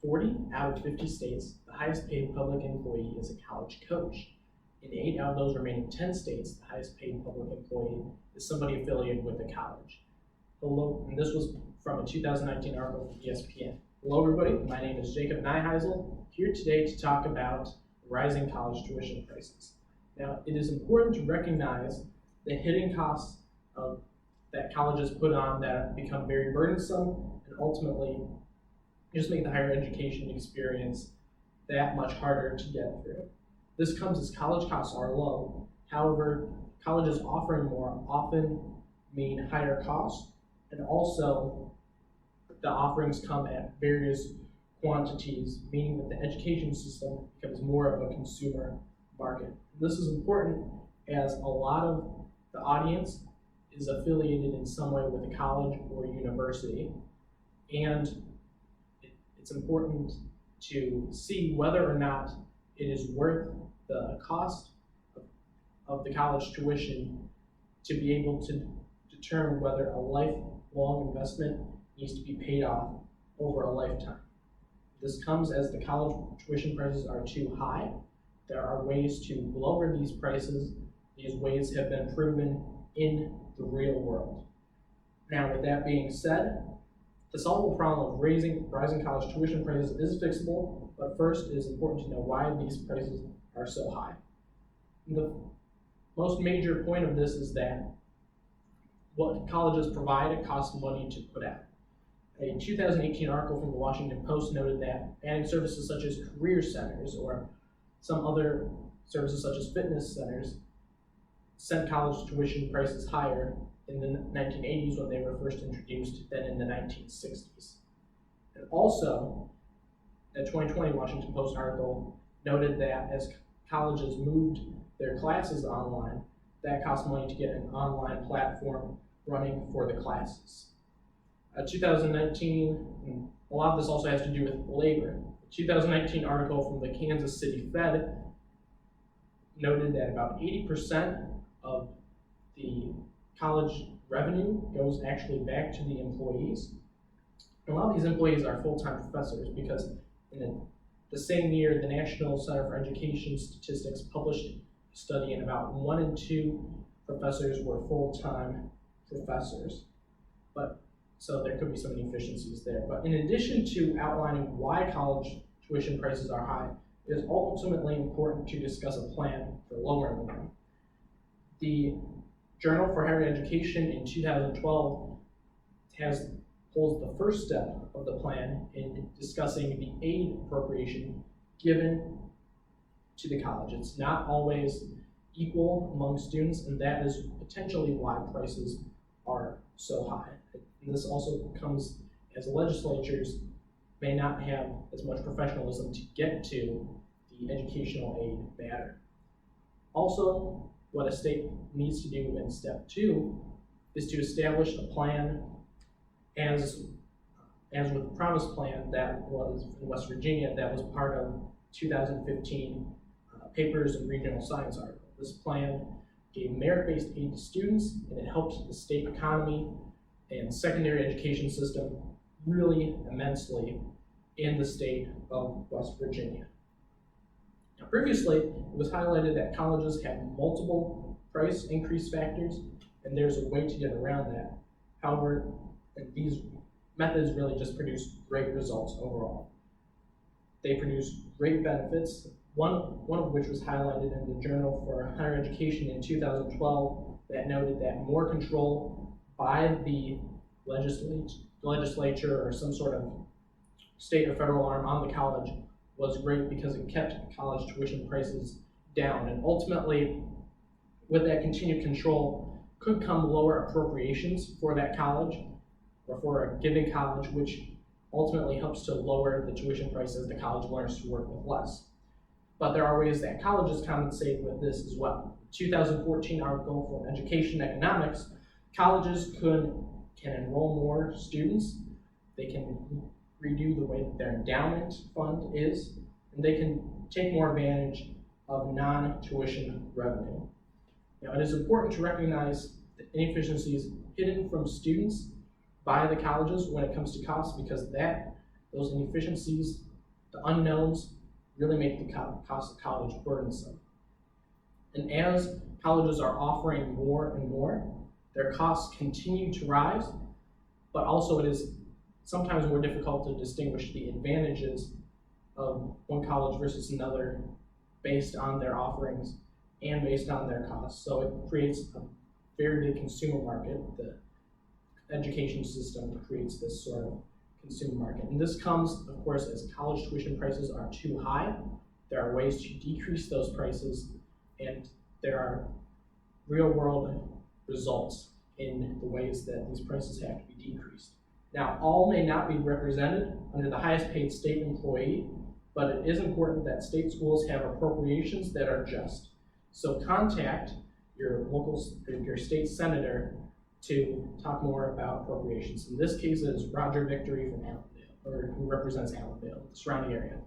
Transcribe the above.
40 out of 50 states, the highest paid public employee is a college coach. In 8 out of those remaining 10 states, the highest paid public employee is somebody affiliated with a college. Hello, and this was from a 2019 article from ESPN. Hello everybody, my name is Jacob Nyheisel, here today to talk about rising college tuition prices. Now, it is important to recognize the hidden costs that colleges put on that become very burdensome and ultimately just make the higher education experience that much harder to get through. This comes as college costs are low. However, colleges offering more often mean higher costs, and also the offerings come at various quantities, meaning that the education system becomes more of a consumer market. This is important as a lot of the audience is affiliated in some way with a college or university, and it's important to see whether or not it is worth the cost of the college tuition to be able to determine whether a lifelong investment needs to be paid off over a lifetime. This comes as the college tuition prices are too high. There are ways to lower these prices. These ways have been proven in the real world. Now, with that being said, the solvable problem of rising college tuition prices is fixable, but first it is important to know why these prices are so high. The most major point of this is that what colleges provide, it costs money to put out. A 2018 article from the Washington Post noted that adding services such as career centers or some other services such as fitness centers sent college tuition prices higher in the 1980s when they were first introduced than in the 1960s. And also, a 2020 Washington Post article noted that as colleges moved their classes online, that cost money to get an online platform running for the classes. 2019, a lot of this also has to do with labor. A 2019 article from the Kansas City Fed noted that about 80% of the college revenue goes actually back to the employees. And a lot of these employees are full-time professors because in the same year, the National Center for Education Statistics published a study and about 1 in 2 professors were full-time professors. So there could be some inefficiencies there. But in addition to outlining why college tuition prices are high, it is ultimately important to discuss a plan for lowering them. The Journal for Higher Education in 2012 holds the first step of the plan in discussing the aid appropriation given to the college. It's not always equal among students, and that is potentially why prices are so high. And this also comes as legislatures may not have as much professionalism to get to the educational aid matter. Also, what a state needs to do in step 2 is to establish a plan as with the Promise Plan that was in West Virginia that was part of 2015 Papers and Regional Science article. This plan gave merit-based aid to students, and it helped the state economy and secondary education system really immensely in the state of West Virginia. Now, previously, it was highlighted that colleges have multiple price increase factors, and there's a way to get around that. However, these methods really just produce great results overall. They produce great benefits, one of which was highlighted in the Journal for Higher Education in 2012 that noted that more control by the legislature or some sort of state or federal arm on the college was great because it kept college tuition prices down. And ultimately, with that continued control could come lower appropriations for that college or for a given college, which ultimately helps to lower the tuition prices the college learns to work with less. But there are ways that colleges compensate with this as well. 2014 article from Education Economics, colleges can enroll more students, they can redo the way that their endowment fund is, and they can take more advantage of non-tuition revenue. Now, it is important to recognize the inefficiencies hidden from students by the colleges when it comes to costs, because that Those inefficiencies, the unknowns, really make the cost of college burdensome. And as colleges are offering more and more, their costs continue to rise, but also it is sometimes more difficult to distinguish the advantages of one college versus another based on their offerings and based on their costs. So it creates a very big consumer market. The education system creates this sort of consumer market. And this comes, of course, as college tuition prices are too high. There are ways to decrease those prices, and there are real-world results in the ways that these prices have to be decreased. Now, all may not be represented under the highest paid state employee, but it is important that state schools have appropriations that are just. So contact your your state senator to talk more about appropriations. In this case, it is Roger Victory from Allendale, or who represents Allendale, the surrounding area.